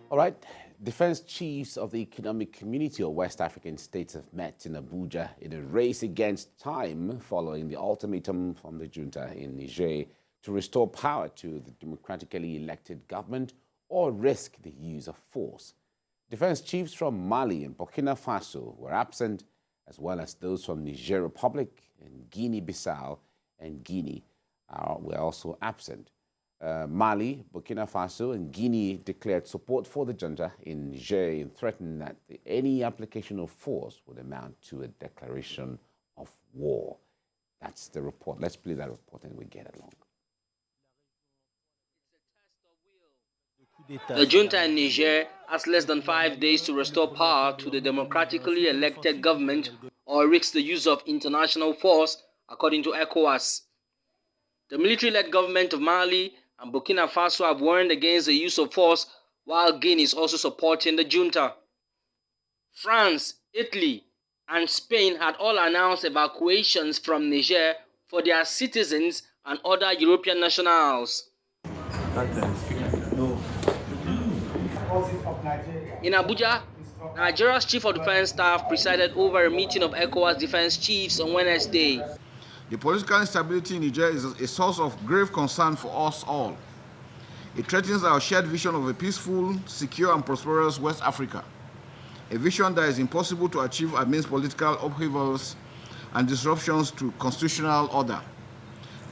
All right, defense chiefs of the Economic Community of West African states have met in Abuja in a race against time following the ultimatum from the Junta in Niger to restore power to the democratically elected government or risk the use of force. Defense chiefs from Mali and Burkina Faso were absent, as well as those from Niger Republic and Guinea-Bissau and Guinea were also absent. Mali, Burkina Faso, and Guinea declared support for the junta in Niger and threatened that any application of force would amount to a declaration of war. That's the report. Let's play that report and we get along. The junta in Niger has less than 5 days to restore power to the democratically elected government or risk the use of international force, according to ECOWAS. The military-led government of Mali and Burkina Faso have warned against the use of force, while Guinea is also supporting the junta. France, Italy, and Spain had all announced evacuations from Niger for their citizens and other European nationals. In Abuja, Nigeria's Chief of Defense Staff presided over a meeting of ECOWAS defense chiefs on Wednesday. The political instability in Niger is a source of grave concern for us all. It threatens our shared vision of a peaceful, secure, and prosperous West Africa, a vision that is impossible to achieve amidst political upheavals and disruptions to constitutional order.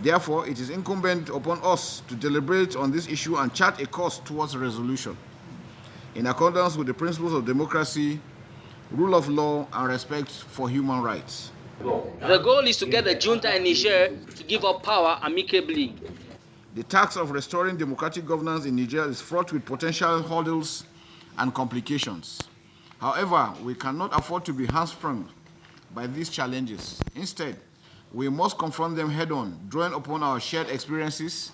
Therefore, it is incumbent upon us to deliberate on this issue and chart a course towards a resolution, in accordance with the principles of democracy, rule of law, and respect for human rights. The goal is to get the junta in Niger to give up power amicably. The task of restoring democratic governance in Niger is fraught with potential hurdles and complications. However, we cannot afford to be hamstrung by these challenges. Instead, we must confront them head-on, drawing upon our shared experiences,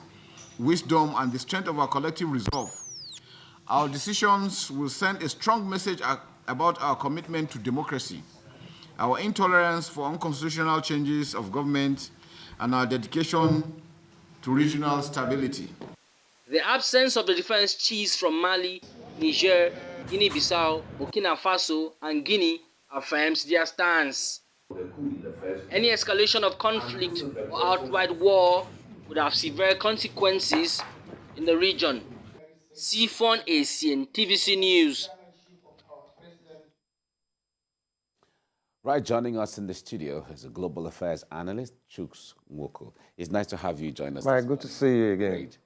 wisdom, and the strength of our collective resolve. Our decisions will send a strong message about our commitment to democracy, our intolerance for unconstitutional changes of government, and our dedication to regional stability. The absence of the defense chiefs from Mali, Niger, Guinea-Bissau, Burkina Faso, and Guinea affirms their stance. Any escalation of conflict or outright war would have severe consequences in the region. Sifon Asian TVC News. Right, joining us in the studio is a Global Affairs Analyst, Chuks Nwoko. It's nice to have you join us. Right, good to see you again. Great.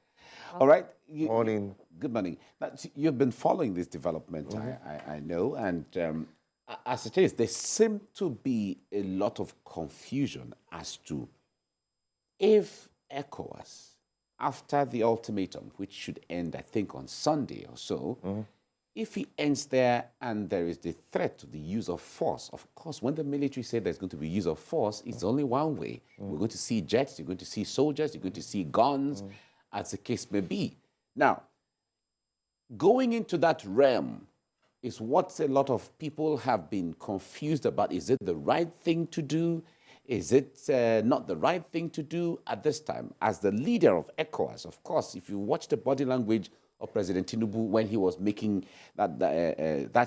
All right. Morning. Good morning. Now, you've been following this development, I know, and as it is, there seems to be a lot of confusion as to if ECOWAS, after the ultimatum, which should end, I think, on Sunday or so, if it ends there and there is the threat to the use of force, of course, when the military say there's going to be use of force, it's only one way. We're going to see jets, you're going to see soldiers, you're going to see guns, as the case may be. Now, going into that realm is what a lot of people have been confused about. Is it the right thing to do? Is it not the right thing to do at this time? As the leader of ECOWAS, of course, if you watch the body language of President Tinubu when he was making that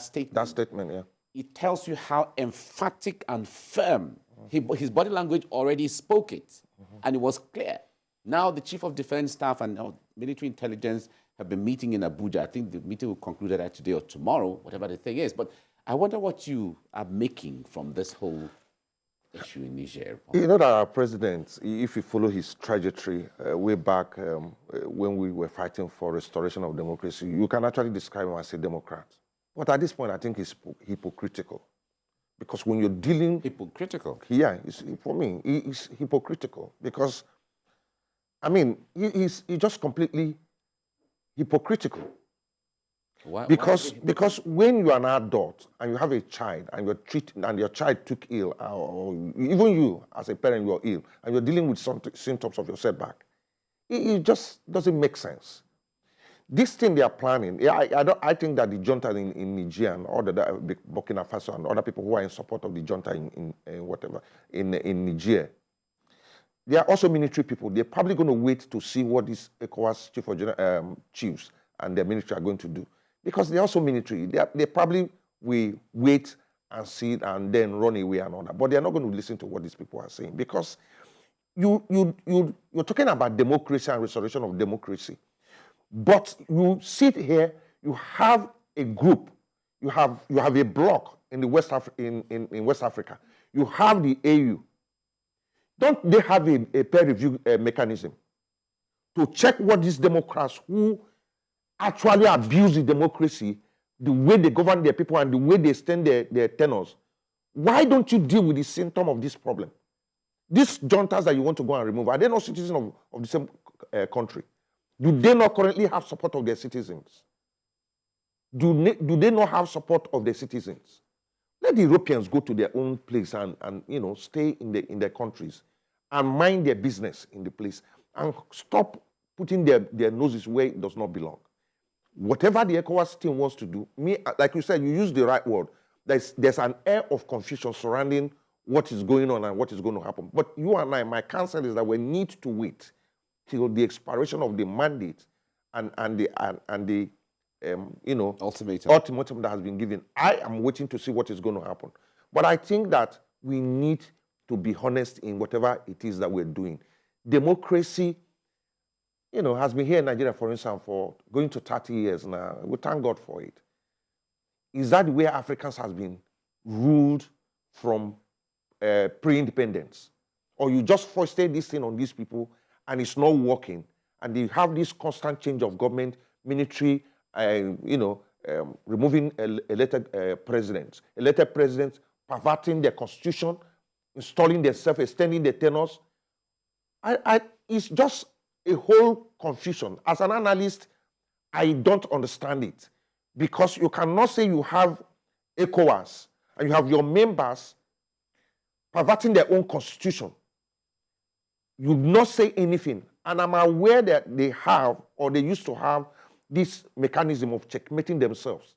statement. That statement, yeah. It tells you how emphatic and firm his body language already spoke it, and it was clear. Now the Chief of Defense Staff and military intelligence have been meeting in Abuja. I think the meeting will conclude either today or tomorrow, whatever the thing is. But I wonder what you are making from this whole issue in Niger. You know that our president, if you follow his trajectory way back when we were fighting for restoration of democracy, you can actually describe him as a Democrat. But at this point, I think he's hypocritical. Because when you're dealing... Hypocritical? Yeah, for me, he's hypocritical. Because, I mean, he's just completely hypocritical. Why because when you are an adult and you have a child and your child took ill, or even you as a parent, you're ill, and you're dealing with some symptoms of your setback, it just doesn't make sense. This thing they are planning, I think that the junta in Niger and all the Burkina Faso and other people who are in support of the junta in Niger, they are also military people. They're probably going to wait to see what these ECOWAS chiefs and their military are going to do. because they're also military. They probably will wait and see it and then run away and all that. But they're not going to listen to what these people are saying, because you're talking about democracy and restoration of democracy. But you sit here, you have a group, you have a bloc in the West in West Africa. You have the AU. Don't they have a peer review mechanism to check what these Democrats who actually abuse the democracy, the way they govern their people and the way they extend their tenures? Why don't you deal with the symptom of this problem? These juntas that you want to go and remove, are they not citizens of the same country? Do they not currently have support of their citizens? Do they not have support of their citizens? Let the Europeans go to their own place and stay in their countries and mind their business in the place and stop putting their noses where it does not belong. Whatever the ECOWAS team wants to do, like you said, you use the right word. There's an air of confusion surrounding what is going on and what is going to happen. But you and I, my counsel is that we need to wait till the expiration of the mandate and the ultimatum that has been given. I am waiting to see what is going to happen. But I think that we need to be honest in whatever it is that we're doing. Democracy, has been here in Nigeria, for instance, for going to 30 years now. We thank God for it. Is that the way Africans has been ruled from pre-independence? Or you just foisted this thing on these people and it's not working, and they have this constant change of government, military, removing elected presidents, perverting their constitution, installing themselves, extending their tenures. It's just a whole confusion. As an analyst, I don't understand it, because you cannot say you have ECOWAS and you have your members perverting their own constitution. You do not say anything. And I'm aware that they have, or they used to have, this mechanism of checkmating themselves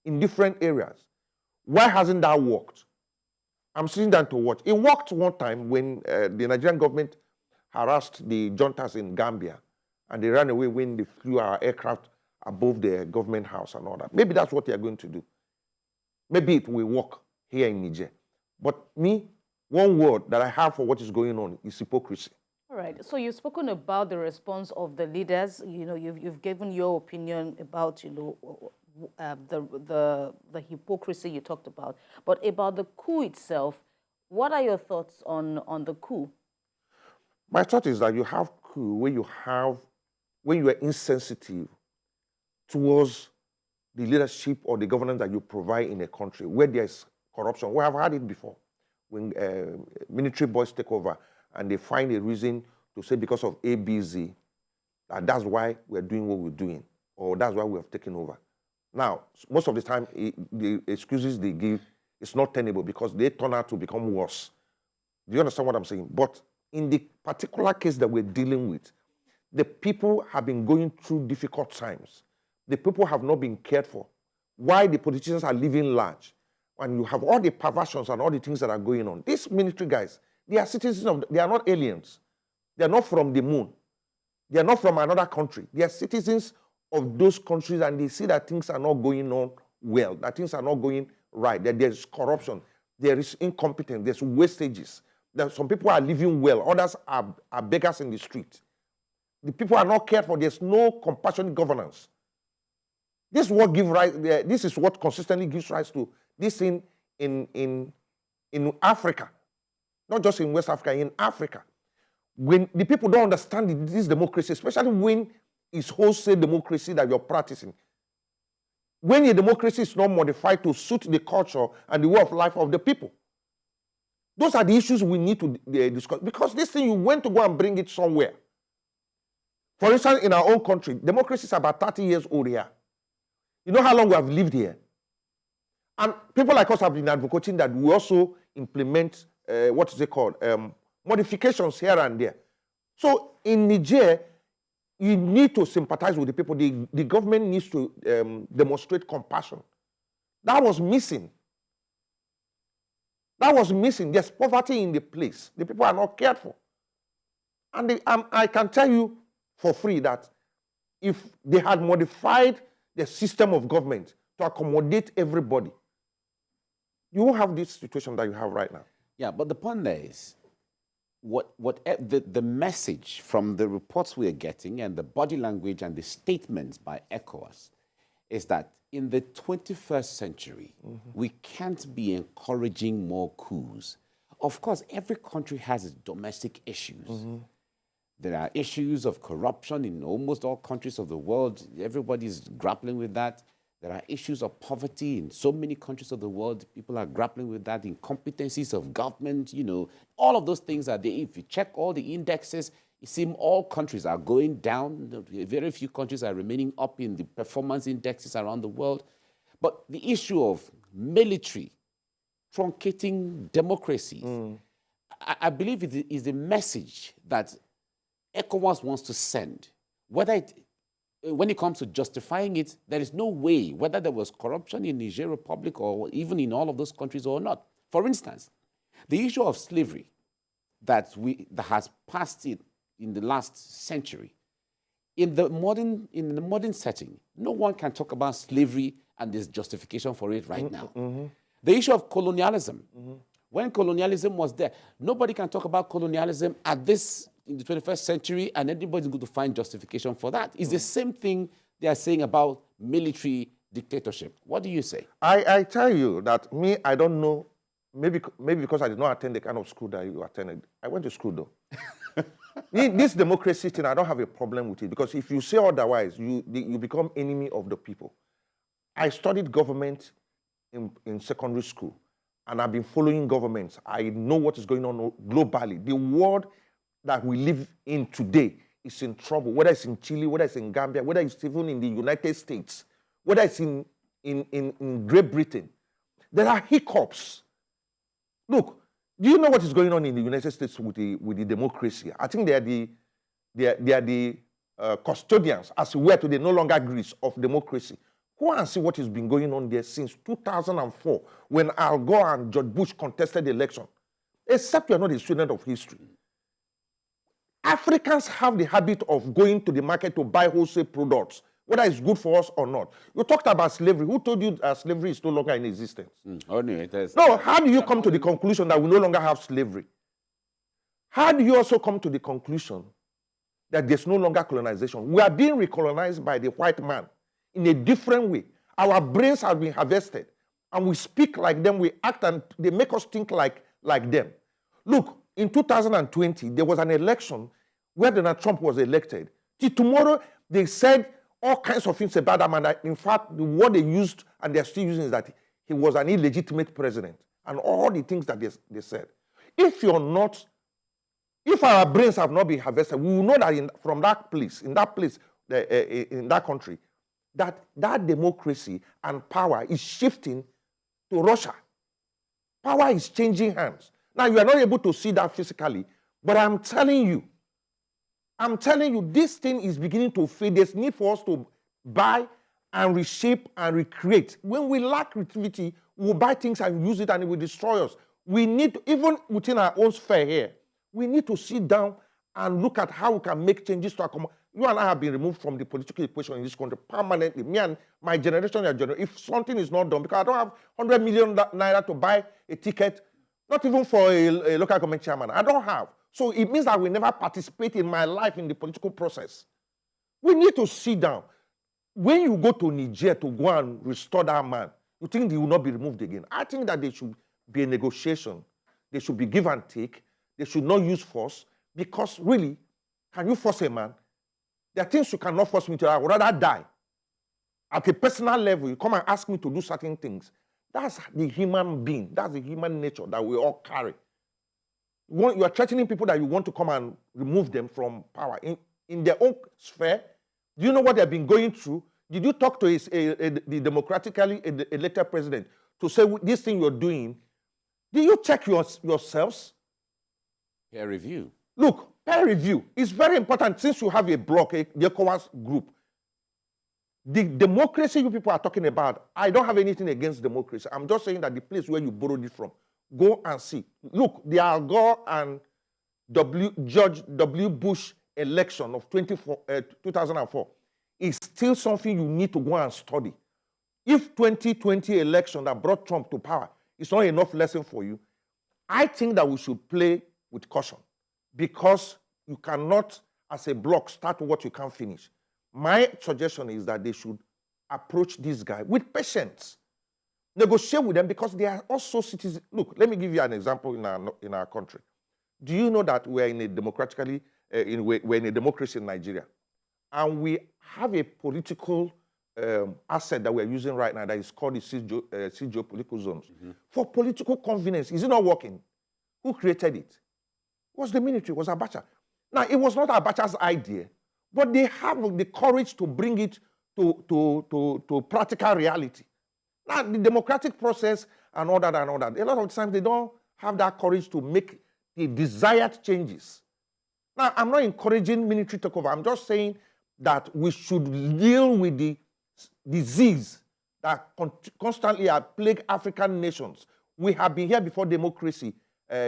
in different areas. Why hasn't that worked? I'm sitting down to watch. It worked one time when the Nigerian government harassed the juntas in Gambia, and they ran away when they flew our aircraft above the government house and all that. Maybe that's what they are going to do. Maybe it will work here in Niger. But one word that I have for what is going on is hypocrisy. All right. So you've spoken about the response of the leaders. You've given your opinion about the hypocrisy you talked about. But about the coup itself, what are your thoughts on the coup? My thought is that you have coup when you are insensitive towards the leadership or the governance that you provide in a country where there's corruption. We have had it before when military boys take over and they find a reason to say because of ABZ that's why we're doing what we're doing, or that's why we have taken over. Now, most of the time, the excuses they give is not tenable because they turn out to become worse. Do you understand what I'm saying? But in the particular case that we're dealing with, the people have been going through difficult times. The people have not been cared for. Why the politicians are living large, and you have all the perversions and all the things that are going on. These military guys, they are citizens they are not aliens. They are not from the moon. They are not from another country. They are citizens of those countries, and they see that things are not going on well, that things are not going right, that there is corruption, there is incompetence, there's wastages, that some people are living well, others are beggars in the street. The people are not cared for. There's no compassionate governance. This is what consistently gives rise to this thing in Africa, not just in West Africa, in Africa. When the people don't understand this democracy, especially when it's wholesale democracy that you're practicing, when a democracy is not modified to suit the culture and the way of life of the people, those are the issues we need to discuss. Because this thing, you went to go and bring it somewhere. For instance, in our own country, democracy is about 30 years old here. You know how long we have lived here? And people like us have been advocating that we also implement, what is it called, modifications here and there. So in Niger, you need to sympathize with the people. The government needs to demonstrate compassion. That was missing. That was missing. There's poverty in the place. The people are not cared for. And I can tell you for free that if they had modified the system of government to accommodate everybody, you won't have this situation that you have right now. Yeah, but the point there is, the message from the reports we are getting and the body language and the statements by ECOWAS is that in the 21st century, we can't be encouraging more coups. Of course, every country has its domestic issues. There are issues of corruption in almost all countries of the world. Everybody's grappling with that. There are issues of poverty in so many countries of the world. People are grappling with that. Incompetencies of government, you know, all of those things are there. If you check all the indexes, it seems all countries are going down. Very few countries are remaining up in the performance indexes around the world. But the issue of military truncating democracies, I believe it is the message that ECOWAS wants to send. When it comes to justifying it, there is no way, whether there was corruption in Niger Republic or even in all of those countries or not. For instance, the issue of slavery that has passed it in the last century, in the modern setting, no one can talk about slavery and there's justification for it right now. The issue of colonialism, when colonialism was there, nobody can talk about colonialism in the 21st century, and anybody's going to find justification for that. It's the same thing they are saying about military dictatorship. What do you say? I tell you that I don't know, maybe because I did not attend the kind of school that you attended. I went to school though. This democracy thing, I don't have a problem with it, because if you say otherwise, you become enemy of the people. I studied government in secondary school, and I've been following governments. I know what is going on globally. The world that we live in today is in trouble, whether it's in Chile, whether it's in Gambia, whether it's even in the United States, whether it's in Great Britain. There are hiccups. Look, do you know what is going on in the United States with the democracy? I think they are the custodians, as we were today, no longer Greece, of democracy. Go and see what has been going on there since 2004, when Al Gore and George Bush contested the election. Except you're not a student of history. Africans have the habit of going to the market to buy wholesale products, whether it's good for us or not. You talked about slavery. Who told you that slavery is no longer in existence? No, how do you come to the conclusion that we no longer have slavery? How do you also come to the conclusion that there's no longer colonization? We are being recolonized by the white man in a different way. Our brains have been harvested, and we speak like them, we act, and they make us think like them. Look, in 2020, there was an election where Donald Trump was elected. Till tomorrow, they said all kinds of things about that man. In fact, the word they used, and they're still using, is that he was an illegitimate president, and all the things that they said. If our brains have not been harvested, we will know that in that country, that democracy and power is shifting to Russia. Power is changing hands. Now, you are not able to see that physically, but I'm telling you, this thing is beginning to fade. There's need for us to buy and reshape and recreate. When we lack creativity, we'll buy things and use it, and it will destroy us. We need to, even within our own sphere here, we need to sit down and look at how we can make changes to accommodate. You and I have been removed from the political equation in this country permanently. Me and my generation, if something is not done, because I don't have 100 million naira to buy a ticket, not even for a local government chairman. I don't have. So it means that we never participate in my life in the political process. We need to sit down. When you go to Niger to go and restore that man, you think he will not be removed again? I think that there should be a negotiation. There should be give and take. They should not use force, because really, can you force a man? There are things you cannot force me to do. I would rather die. At a personal level, you come and ask me to do certain things. That's the human being. That's the human nature that we all carry. You are threatening people that you want to come and remove them from power in their own sphere. Do you know what they've been going through? Did you talk to the democratically elected president to say, this thing you're doing? Did you check yourselves? Peer review. Look, peer review is very important, since you have a bloc, the ECOWAS group. The democracy you people are talking about, I don't have anything against democracy. I'm just saying that the place where you borrowed it from, go and see. Look, the Al Gore and George W. Bush election of 2004, is still something you need to go and study. If 2020 election that brought Trump to power is not enough lesson for you, I think that we should play with caution, because you cannot, as a bloc, start what you can't finish. My suggestion is that they should approach this guy with patience, negotiate with them, because they are also citizens. Look, let me give you an example in our country. Do you know that we're in a democratically, we're in a democracy in Nigeria, and we have a political asset that we're using right now that is called the geopolitical zones. For political convenience. Is it not working? Who created it? It was the military, it was Abacha. Now, it was not Abacha's idea, but they have the courage to bring it to practical reality. Now, the democratic process and all that, a lot of times they don't have that courage to make the desired changes. Now, I'm not encouraging military takeover. I'm just saying that we should deal with the disease that constantly plague African nations. We have been here before democracy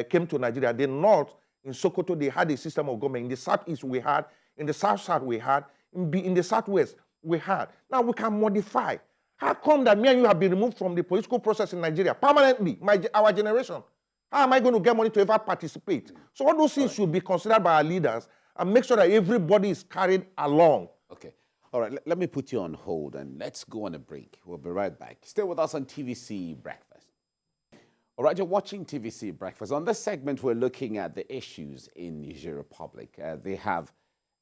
came to Nigeria. The North, in Sokoto, they had a system of government. In the Southeast, we had. In the South, we had. In the Southwest, we had. Now we can modify. How come that me and you have been removed from the political process in Nigeria permanently, our generation? How am I going to get money to ever participate? So all those things should be considered by our leaders and make sure that everybody is carried along. Okay. All right, let me put you on hold and let's go on a break. We'll be right back. Stay with us on TVC Breakfast. All right, you're watching TVC Breakfast. On this segment, we're looking at the issues in Niger Republic. They have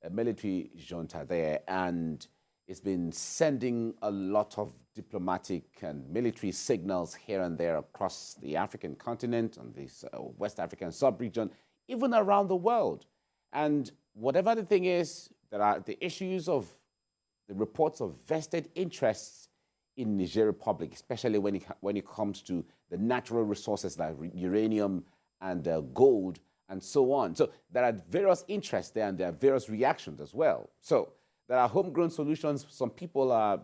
a military junta there, and it's been sending a lot of diplomatic and military signals here and there across the African continent, on this West African sub-region, even around the world. And whatever the thing is, there are the issues of the reports of vested interests in Niger Republic, especially when it comes to the natural resources like uranium and gold and so on. So there are various interests there, and there are various reactions as well. So there are homegrown solutions. Some people are,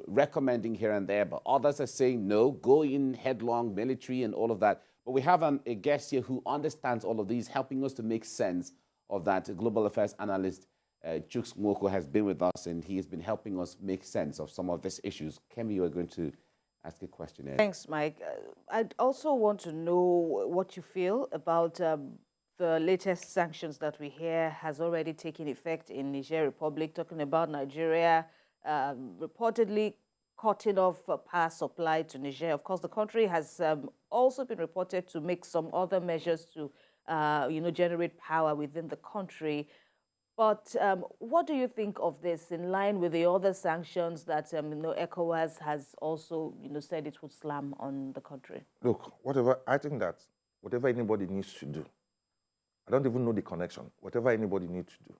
recommending here and there, but others are saying, no, go in headlong, military and all of that. But we have a guest here who understands all of these, helping us to make sense of that. Global Affairs Analyst Chuks Nwoko has been with us, and he has been helping us make sense of some of these issues. Kemi, you are going to ask a question here. Thanks, Mike. I'd also want to know what you feel about the latest sanctions that we hear has already taken effect in Niger Republic, talking about Nigeria reportedly cutting off power supply to Niger. Of course, the country has also been reported to make some other measures to, generate power within the country. But what do you think of this in line with the other sanctions that ECOWAS has also said it would slam on the country? Look, I think that whatever anybody needs to do, I don't even know the connection, whatever anybody needs to do,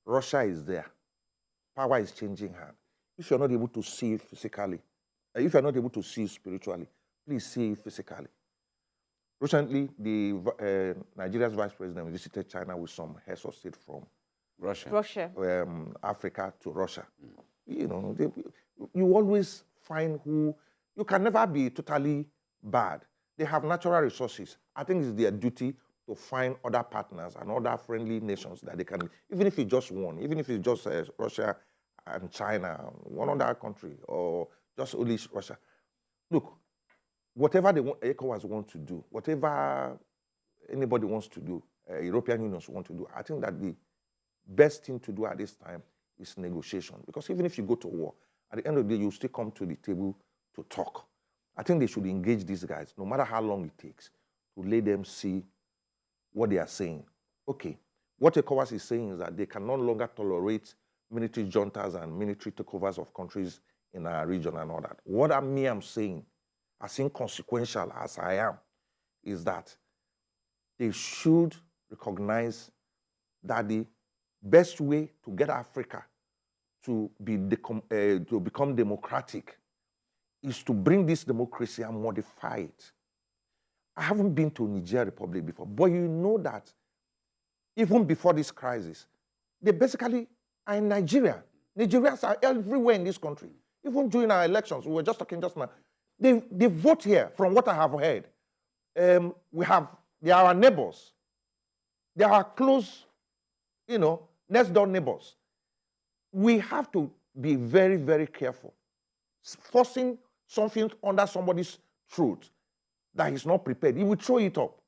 Russia is there. Power is changing hands. If you're not able to see it physically, if you're not able to see it spiritually, please see it physically. Recently, Nigeria's vice president visited China with some heads of state from Russia. Africa to Russia. You always find who, you can never be totally bad. They have natural resources. I think it's their duty to find other partners and other friendly nations that they can, even if it's just one, even if it's just Russia and China, one other country, or just only Russia. Look, whatever ECOWAS want to do, whatever anybody wants to do, European Union want to do, I think that the best thing to do at this time is negotiation. Because even if you go to war, at the end of the day, you still come to the table to talk. I think they should engage these guys, no matter how long it takes, to let them see what they are saying. Okay, what ECOWAS is saying is that they can no longer tolerate military juntas and military takeovers of countries in our region and all that. What I'm saying, as inconsequential as I am, is that they should recognize that the best way to get Africa to become democratic is to bring this democracy and modify it. I haven't been to Niger Republic before, but you know that even before this crisis, they basically are in Nigeria. Nigerians are everywhere in this country. Even during our elections, we were just talking just now, they vote here, from what I have heard. They are our neighbors. They are close, next door neighbors. we have to be very, very careful. Forcing something under somebody's throat that he's not prepared, he will throw it up.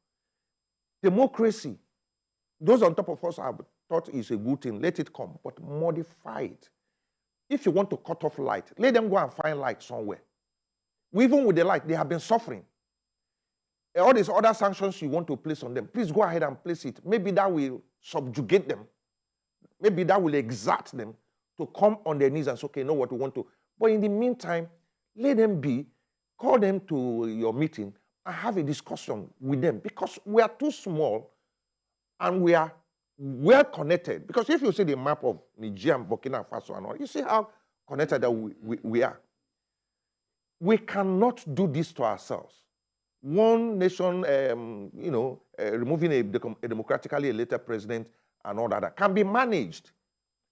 Democracy, those on top of us have thought is a good thing, let it come, but modify it. If you want to cut off light, let them go and find light somewhere. Even with the light, they have been suffering. All these other sanctions you want to place on them, please go ahead and place it. Maybe that will subjugate them. Maybe that will exert them to come on their knees and say, okay, know what we want to. But in the meantime, let them be, call them to your meeting and have a discussion with them, because we are too small and we are well connected. Because if you see the map of Niger and Burkina Faso and all, you see how connected that we are. We cannot do this to ourselves. One nation, removing a democratically elected president and all that can be managed.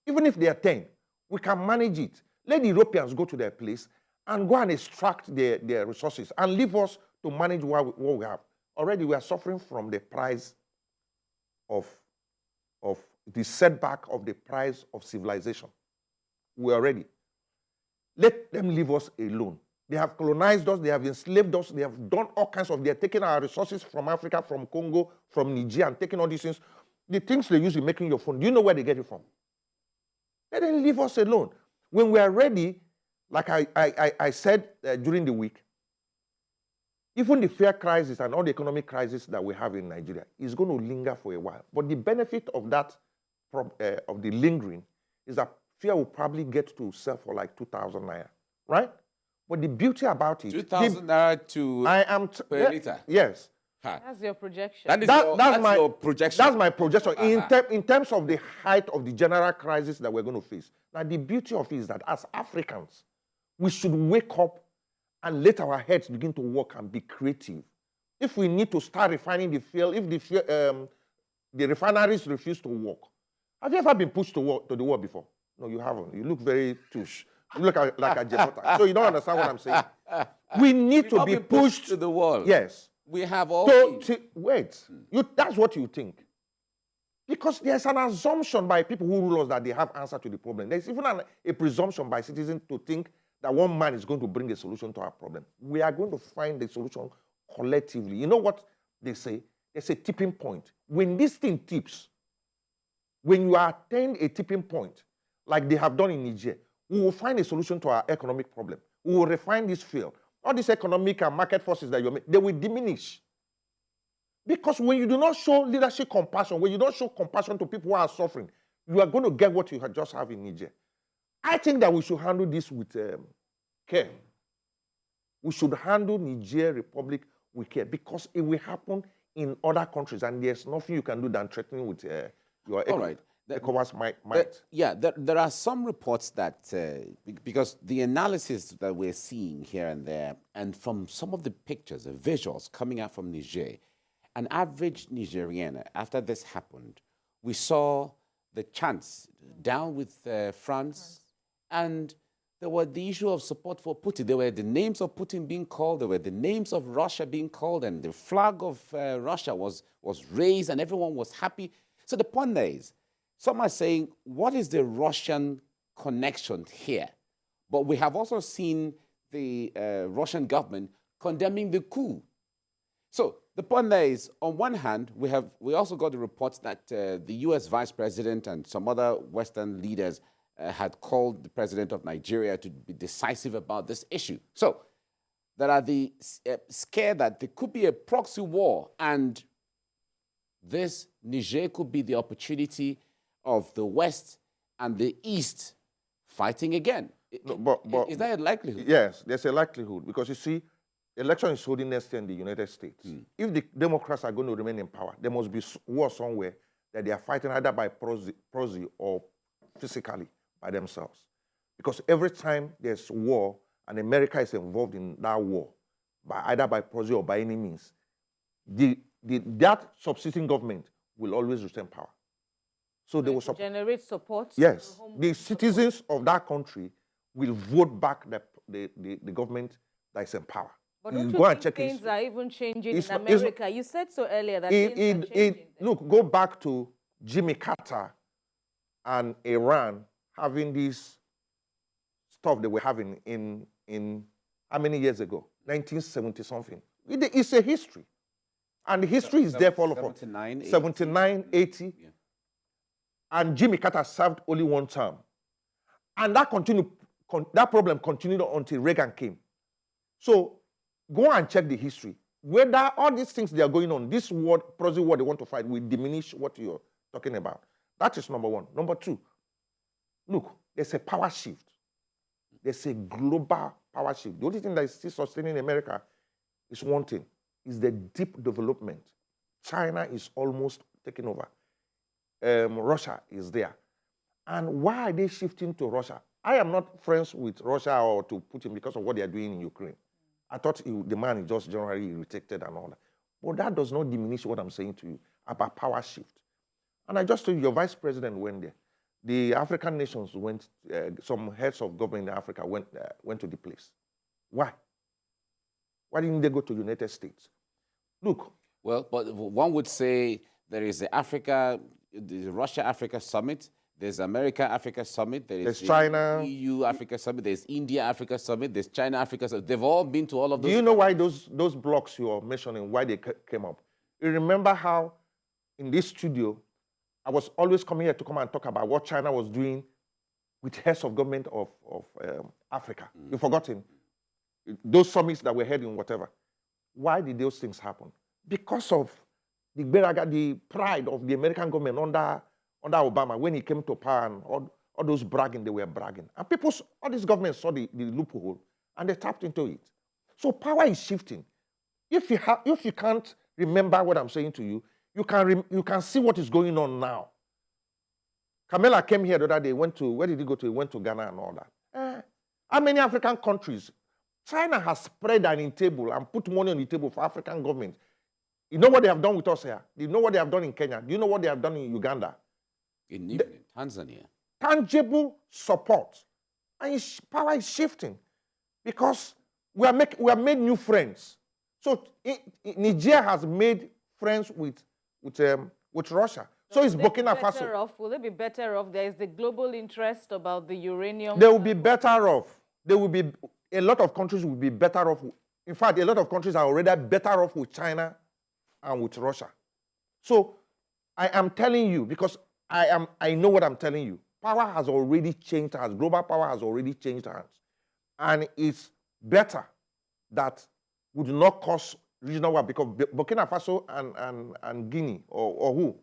Even if they are 10, we can manage it. Let the Europeans go to their place and go and extract their resources and leave us to manage what we have. Already we are suffering from the price of the setback of the price of civilization. We are ready. Let them leave us alone. They have colonized us, they have enslaved us, they have done all kinds of, they are taking our resources from Africa, from Congo, from Niger, and taking all these things. The things they use in making your phone, do you know where they get it from? Let them leave us alone. When we are ready, like I said during the week, even the fare crisis and all the economic crisis that we have in Nigeria is going to linger for a while. But the benefit of that, of the lingering, is that fare will probably get to sell for like 2,000 naira, right? But the beauty about it, 2,000 naira to per liter. Yes. That's your projection. That's your projection. That's my projection in terms of the height of the general crisis that we're going to face. Now, the beauty of it is that as Africans, we should wake up and let our heads begin to work and be creative. If we need to start refining the fuel, if the refineries refuse to work. Have you ever been pushed to the wall before? No, you haven't. You look very touche. You look like a Jefota. So you don't understand what I'm saying. We need to be pushed to the wall. Yes. We have all. Wait. That's what you think. Because there's an assumption by people who rule us that they have answer to the problem. There's even a presumption by citizens to think that one man is going to bring a solution to our problem. We are going to find the solution collectively. You know what they say? There's a tipping point. When this thing tips, when you attain a tipping point, like they have done in Niger, we will find a solution to our economic problem. We will refine this field. All these economic and market forces that you're making, they will diminish. Because when you do not show leadership compassion, when you don't show compassion to people who are suffering, you are going to get what you just have in Niger. I think that we should handle this with care. We should handle Niger Republic with care, because it will happen in other countries, and there's nothing you can do than threatening with your ECOWAS might. There are some reports that, because the analysis that we're seeing here and there, and from some of the pictures, the visuals coming out from Niger, an average Nigerian, after this happened, we saw the chants down with France, and there were the issue of support for Putin. There were the names of Putin being called, there were the names of Russia being called, and the flag of Russia was raised, and everyone was happy. So the point there is, some are saying, what is the Russian connection here? But we have also seen the Russian government condemning the coup. So the point there is, on one hand, we also got the reports that the US Vice President and some other Western leaders had called the president of Nigeria to be decisive about this issue. So there are the scare that there could be a proxy war, and this Niger could be the opportunity of the West and the East fighting again. No, but is that a likelihood? Yes, there's a likelihood, because you see, election is holding next year in the United States. If the Democrats are going to remain in power, there must be war somewhere that they are fighting either by proxy or physically by themselves. Because every time there's war and America is involved in that war, either by proxy or by any means, that subsisting government will always retain power. So they will generate support. Yes, the citizens of that country will vote back the government that is in power. But don't you think things are even changing in America? You said so earlier that things are changing. Look, go back to Jimmy Carter and Iran, having this stuff that we're having in how many years ago? 1970 something. It's a history. And the history is there for all of us. 79, 80. Yeah. And Jimmy Carter served only one term. And that problem continued until Reagan came. So go and check the history. Whether all these things that are going on, this war, proxy war they want to fight, will diminish what you're talking about. That is number one. Number two, look, there's a power shift. There's a global power shift. The only thing that is still sustaining America is one thing, is the deep development. China is almost taking over. Russia is there. And why are they shifting to Russia? I am not friends with Russia or to Putin because of what they are doing in Ukraine. I thought the man is just generally irritated and all that. But that does not diminish what I'm saying to you about power shift. And I just told you, your vice president went there. The African nations went, some heads of government in Africa went to the place. Why? Why didn't they go to the United States? Look. Well, but one would say there is the Russia-Africa Summit, there's America-Africa Summit, there's China, EU-Africa Summit, there's India-Africa Summit, there's China-Africa Summit. They've all been to all of those. Do you know why those blocks you are mentioning, why they came up? You remember how in this studio, I was always coming here to come and talk about what China was doing with heads of government of Africa. You've forgotten? Those summits that were held in whatever. Why did those things happen? Because of the pride of the American government under Obama when he came to power, and all those bragging, they were bragging. And all these governments saw the loophole and they tapped into it. So power is shifting. If you can't remember what I'm saying to you, you can see what is going on now. Kamela came here the other day, where did he go to? He went to Ghana and all that. How many African countries? China has spread an table and put money on the table for African governments. You know what they have done with us here? You know what they have done in Kenya? Do you know what they have done in Uganda? Even in Tanzania. Tangible support. And power is shifting because we have made new friends. So Niger has made friends with Russia. So it's Burkina Faso. Will they be better off? There is the global interest about the uranium. They will be better off. A lot of countries will be better off. In fact, a lot of countries are already better off with China and with Russia. So I am telling you, because I know what I'm telling you. Power has already changed hands. Global power has already changed hands. And it's better that would not cause regional war, because Burkina Faso and Guinea, or who,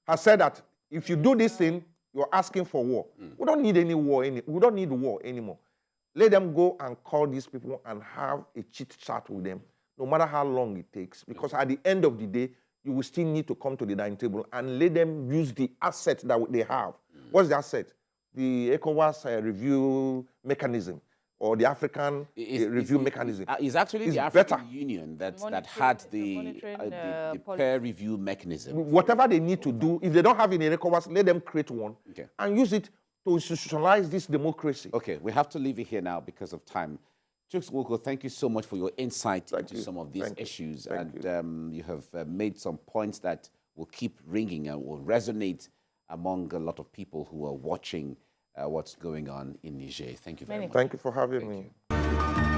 has said that if you do this thing, you're asking for war. We don't need any war. We don't need war anymore. Let them go and call these people and have a chit chat with them, no matter how long it takes. Because at the end of the day, you will still need to come to the dining table and let them use the asset that they have. What's the asset? The ECOWAS review mechanism, or the African review mechanism. It's actually the African Union that had the peer review mechanism. Whatever they need to do, if they don't have it in ECOWAS, let them create one and use it to institutionalize this democracy. Okay, we have to leave it here now because of time. Chuks Nwoko, thank you so much for your insight into some of these issues. You have made some points that will keep ringing and will resonate among a lot of people who are watching what's going on in Niger. Thank you very much. Thank you for having me.